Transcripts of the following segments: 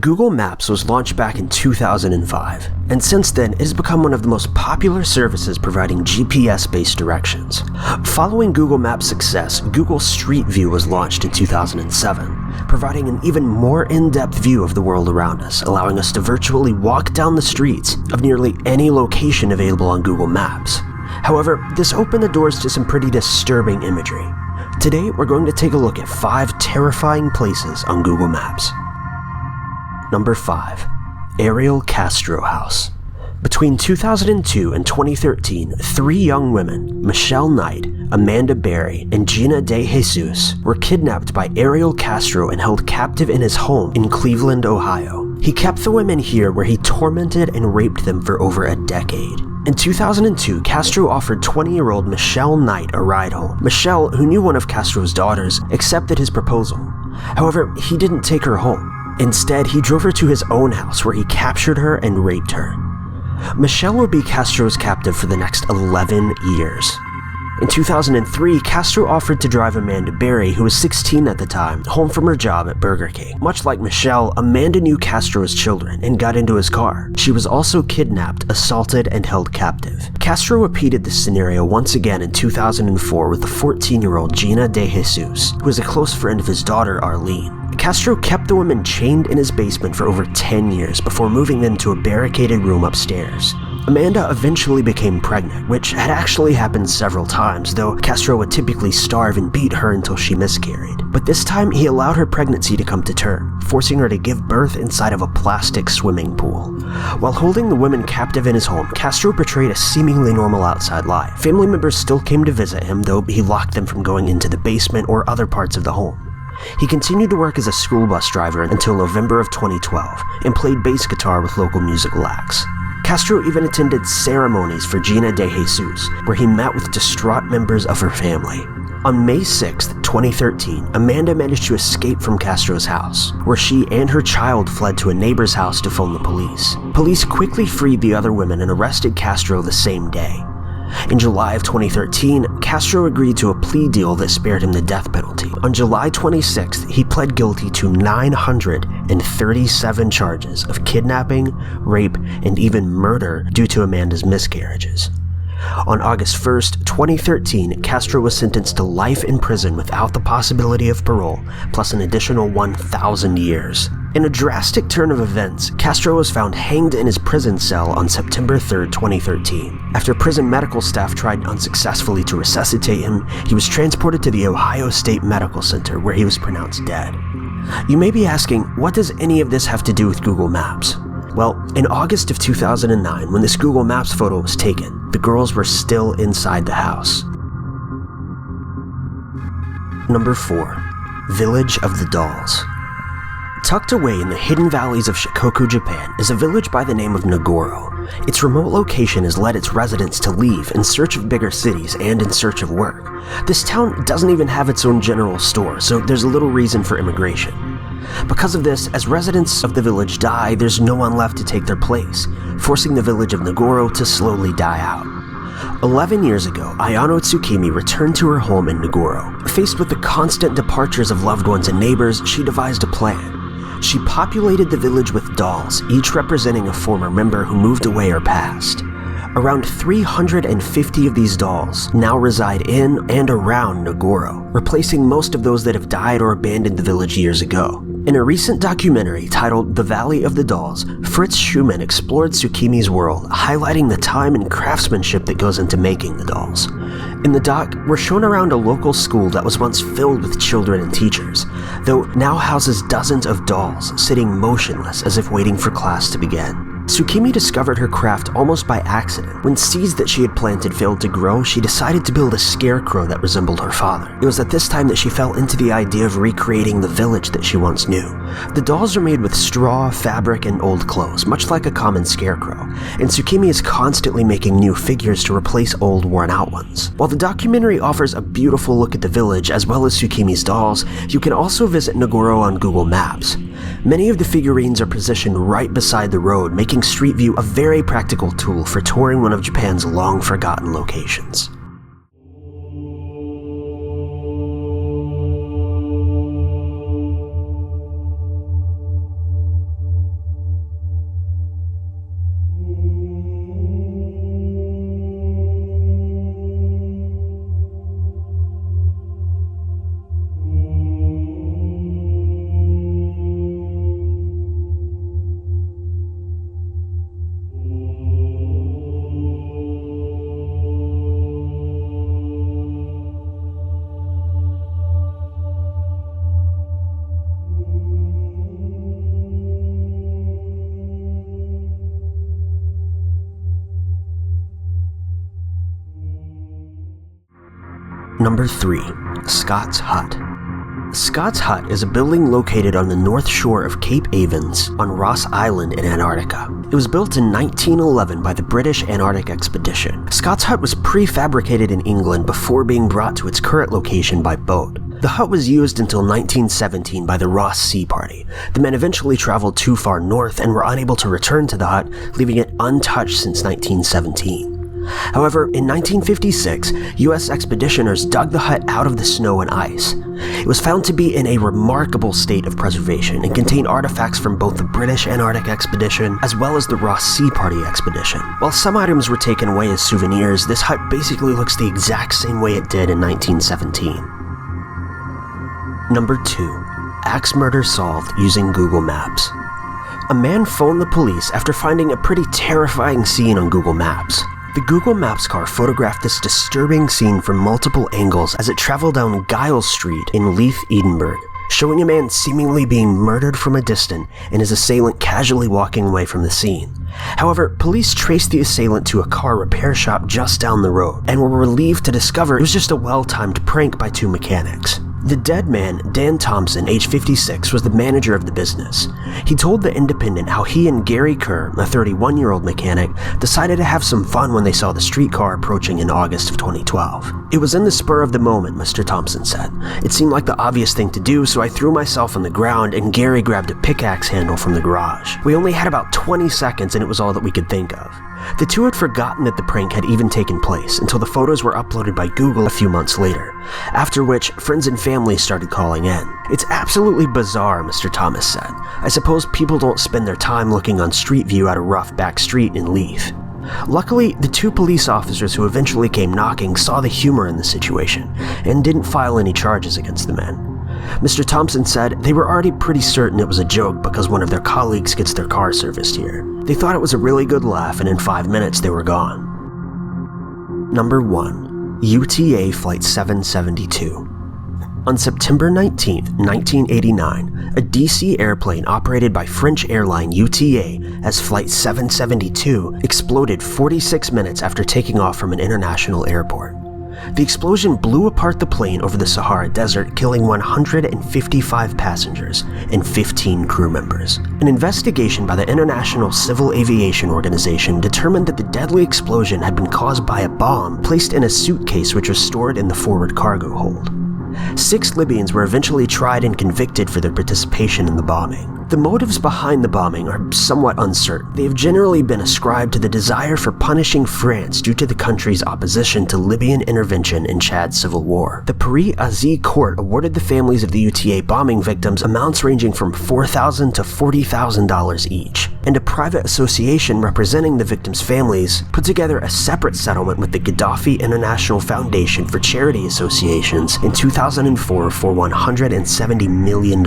Google Maps was launched back in 2005, and since then it has become one of the most popular services providing GPS-based directions. Following Google Maps' success, Google Street View was launched in 2007, providing an even more in-depth view of the world around us, allowing us to virtually walk down the streets of nearly any location available on Google Maps. However, this opened the doors to some pretty disturbing imagery. Today, we're going to take a look at 5 terrifying places on Google Maps. Number 5. Ariel Castro House. Between 2002 and 2013, 3 young women, Michelle Knight, Amanda Berry, and Gina De Jesus, were kidnapped by Ariel Castro and held captive in his home in Cleveland, Ohio. He kept the women here where he tormented and raped them for over a decade. In 2002, Castro offered 20-year-old Michelle Knight a ride home. Michelle, who knew one of Castro's daughters, accepted his proposal. However, he didn't take her home. Instead, he drove her to his own house where he captured her and raped her. Michelle would be Castro's captive for the next 11 years. In 2003, Castro offered to drive Amanda Berry, who was 16 at the time, home from her job at Burger King. Much like Michelle, Amanda knew Castro's children and got into his car. She was also kidnapped, assaulted, and held captive. Castro repeated this scenario once again in 2004 with the 14-year-old Gina De Jesus, who was a close friend of his daughter Arlene. Castro kept the women chained in his basement for over 10 years before moving them to a barricaded room upstairs. Amanda eventually became pregnant, which had actually happened several times, though Castro would typically starve and beat her until she miscarried. But this time, he allowed her pregnancy to come to term, forcing her to give birth inside of a plastic swimming pool. While holding the women captive in his home, Castro portrayed a seemingly normal outside life. Family members still came to visit him, though he locked them from going into the basement or other parts of the home. He continued to work as a school bus driver until November of 2012, and played bass guitar with local musical acts. Castro even attended ceremonies for Gina De Jesus, where he met with distraught members of her family. On May 6, 2013, Amanda managed to escape from Castro's house, where she and her child fled to a neighbor's house to phone the police. Police quickly freed the other women and arrested Castro the same day. In July of 2013, Castro agreed to a plea deal that spared him the death penalty. On July 26th, he pled guilty to 937 charges of kidnapping, rape, and even murder due to Amanda's miscarriages. On August 1st, 2013, Castro was sentenced to life in prison without the possibility of parole, plus an additional 1,000 years. In a drastic turn of events, Castro was found hanged in his prison cell on September 3rd, 2013. After prison medical staff tried unsuccessfully to resuscitate him, he was transported to the Ohio State Medical Center, where he was pronounced dead. You may be asking, what does any of this have to do with Google Maps? Well, in August of 2009, when this Google Maps photo was taken, the girls were still inside the house. Number 4. Village of the Dolls. Tucked away in the hidden valleys of Shikoku, Japan, is a village by the name of Nagoro. Its remote location has led its residents to leave in search of bigger cities and in search of work. This town doesn't even have its own general store, so there's little reason for immigration. Because of this, as residents of the village die, there's no one left to take their place, forcing the village of Nagoro to slowly die out. 11 years ago, Ayano Tsukimi returned to her home in Nagoro. Faced with the constant departures of loved ones and neighbors, she devised a plan. She populated the village with dolls, each representing a former member who moved away or passed. Around 350 of these dolls now reside in and around Nagoro, replacing most of those that have died or abandoned the village years ago. In a recent documentary titled The Valley of the Dolls, Fritz Schumann explored Tsukimi's world, highlighting the time and craftsmanship that goes into making the dolls. In the doc, we're shown around a local school that was once filled with children and teachers, though now houses dozens of dolls sitting motionless as if waiting for class to begin. Tsukimi discovered her craft almost by accident. When seeds that she had planted failed to grow, she decided to build a scarecrow that resembled her father. It was at this time that she fell into the idea of recreating the village that she once knew. The dolls are made with straw, fabric, and old clothes, much like a common scarecrow, and Tsukimi is constantly making new figures to replace old, worn-out ones. While the documentary offers a beautiful look at the village as well as Tsukimi's dolls, you can also visit Nagoro on Google Maps. Many of the figurines are positioned right beside the road, making Street View a very practical tool for touring one of Japan's long-forgotten locations. Number 3. Scott's Hut. Scott's Hut is a building located on the north shore of Cape Avens on Ross Island in Antarctica. It was built in 1911 by the British Antarctic Expedition. Scott's Hut was prefabricated in England before being brought to its current location by boat. The hut was used until 1917 by the Ross Sea Party. The men eventually traveled too far north and were unable to return to the hut, leaving it untouched since 1917. However, in 1956, U.S. expeditioners dug the hut out of the snow and ice. It was found to be in a remarkable state of preservation and contained artifacts from both the British Antarctic Expedition as well as the Ross Sea Party expedition. While some items were taken away as souvenirs, this hut basically looks the exact same way it did in 1917. Number 2. Axe murder solved using Google Maps. A man phoned the police after finding a pretty terrifying scene on Google Maps. The Google Maps car photographed this disturbing scene from multiple angles as it traveled down Giles Street in Leith, Edinburgh, showing a man seemingly being murdered from a distance and his assailant casually walking away from the scene. However, police traced the assailant to a car repair shop just down the road and were relieved to discover it was just a well-timed prank by 2 mechanics. The dead man, Dan Thompson, age 56, was the manager of the business. He told The Independent how he and Gary Kerr, a 31-year-old mechanic, decided to have some fun when they saw the streetcar approaching in August of 2012. It was in the spur of the moment, Mr. Thompson said. It seemed like the obvious thing to do, so I threw myself on the ground and Gary grabbed a pickaxe handle from the garage. We only had about 20 seconds and it was all that we could think of. The two had forgotten that the prank had even taken place until the photos were uploaded by Google a few months later, after which friends and family started calling in. It's absolutely bizarre, Mr. Thomas said. I suppose people don't spend their time looking on Street View at a rough back street in Leith. Luckily, the 2 police officers who eventually came knocking saw the humor in the situation and didn't file any charges against the men. Mr. Thompson said they were already pretty certain it was a joke because one of their colleagues gets their car serviced here. They thought it was a really good laugh and in 5 minutes they were gone. Number 1. Uta Flight 772. On September 19, 1989, a DC airplane operated by French airline UTA as Flight 772 exploded 46 minutes after taking off from an international airport. The explosion blew apart the plane over the Sahara Desert, killing 155 passengers and 15 crew members. An investigation by the International Civil Aviation Organization determined that the deadly explosion had been caused by a bomb placed in a suitcase which was stored in the forward cargo hold. 6 Libyans were eventually tried and convicted for their participation in the bombing. The motives behind the bombing are somewhat uncertain. They have generally been ascribed to the desire for punishing France due to the country's opposition to Libyan intervention in Chad's civil war. The Paris Azi court awarded the families of the UTA bombing victims amounts ranging from $4,000 to $40,000 each, and a private association representing the victims' families put together a separate settlement with the Gaddafi International Foundation for Charity Associations in 2004 for $170 million.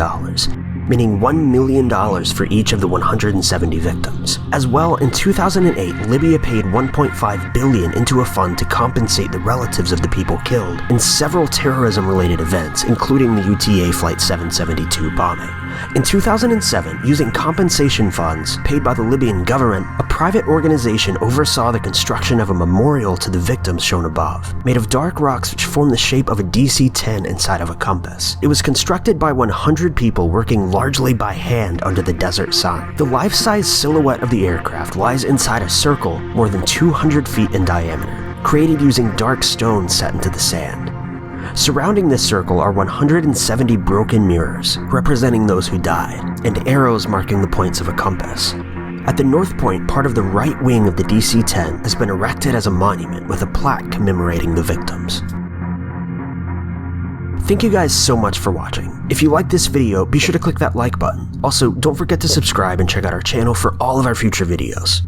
Meaning $1 million for each of the 170 victims. As well, in 2008, Libya paid $1.5 billion into a fund to compensate the relatives of the people killed in several terrorism-related events, including the UTA Flight 772 bombing. In 2007, using compensation funds paid by the Libyan government, a private organization oversaw the construction of a memorial to the victims shown above, made of dark rocks which form the shape of a DC-10 inside of a compass. It was constructed by 100 people working largely by hand under the desert sun. The life-size silhouette of the aircraft lies inside a circle more than 200 feet in diameter, created using dark stones set into the sand. Surrounding this circle are 170 broken mirrors, representing those who died, and arrows marking the points of a compass. At the north point, part of the right wing of the DC-10 has been erected as a monument with a plaque commemorating the victims. Thank you guys so much for watching. If you liked this video, be sure to click that like button. Also, don't forget to subscribe and check out our channel for all of our future videos.